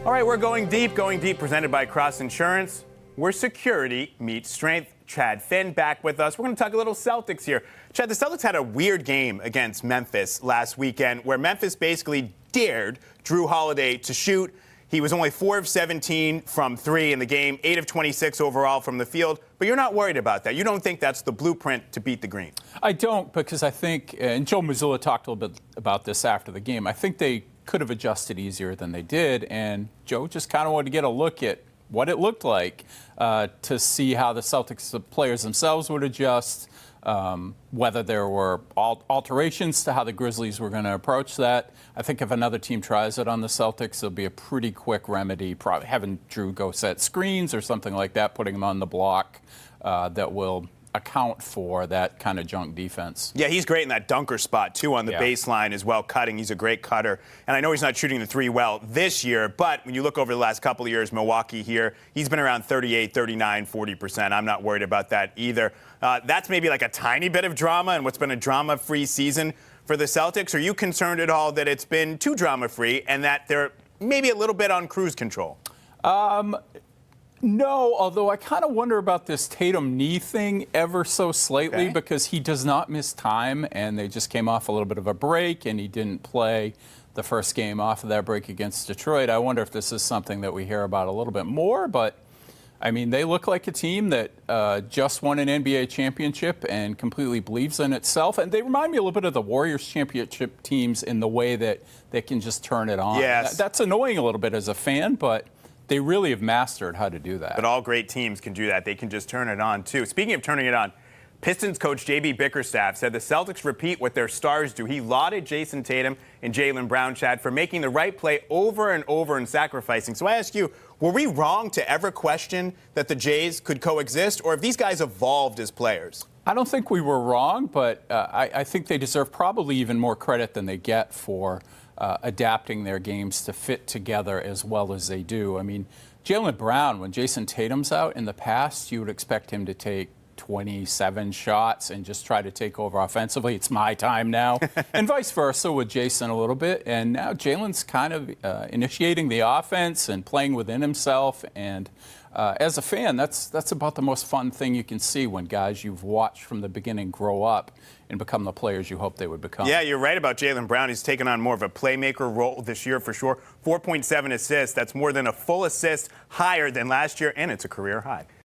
All right, we're going deep, presented by Cross Insurance, where security meets strength. Chad Finn back with us. We're going to talk a little Celtics here. Chad, the Celtics had a weird game against Memphis last weekend where Memphis basically dared Drew Holiday to shoot. He was only 4 of 17 from 3 in the game, 8 of 26 overall from the field. But you're not worried about that. You don't think that's the blueprint to beat the Green? I don't, because I think, and Joe Mazzulla talked a little bit about this after the game, I think they could have adjusted easier than they did. And Joe just kind of wanted to get a look at what it looked like to see how the Celtics the players themselves would adjust, whether there were alterations to how the Grizzlies were going to approach that. I think if another team tries it on the Celtics, it'll be a pretty quick remedy, probably having Drew go set screens or something like that, putting him on the block that will account for that kind of junk defense. Yeah, he's great in that dunker spot, too, on the baseline as well, cutting. He's a great cutter. And I know he's not shooting the three well this year, but when you look over the last couple of years, Milwaukee here, he's been around 38, 39, 40%. I'm not worried about that either. That's maybe like a tiny bit of drama in what's been a drama-free season for the Celtics. Are you concerned at all that it's been too drama-free and that they're maybe a little bit on cruise control? No, although I kind of wonder about this Tatum knee thing ever so slightly because he does not miss time, and they just came off a little bit of a break, and he didn't play the first game off of that break against Detroit. I wonder if this is something that we hear about a little bit more, but, I mean, they look like a team that just won an NBA championship and completely believes in itself, and they remind me a little bit of the Warriors championship teams in the way that they can just turn it on. Yes. That's annoying a little bit as a fan, but they really have mastered how to do that. But all great teams can do that. They can just turn it on, too. Speaking of turning it on, Pistons coach J.B. Bickerstaff said the Celtics repeat what their stars do. He lauded Jason Tatum and Jaylen Brown, Chad, for making the right play over and over and sacrificing. So I ask you, were we wrong to ever question that the Jays could coexist, or have these guys evolved as players? I don't think we were wrong, but I think they deserve probably even more credit than they get for adapting their games to fit together as well as they do. I mean, Jaylen Brown, when Jason Tatum's out in the past, you would expect him to take 27 shots and just try to take over offensively. It's my time now. And vice versa with Jason a little bit. And now Jaylen's kind of initiating the offense and playing within himself. And as a fan, that's about the most fun thing you can see when guys you've watched from the beginning grow up and become the players you hope they would become. Yeah, you're right about Jaylen Brown. He's taken on more of a playmaker role this year for sure. 4.7 assists. That's more than a full assist higher than last year, and it's a career high.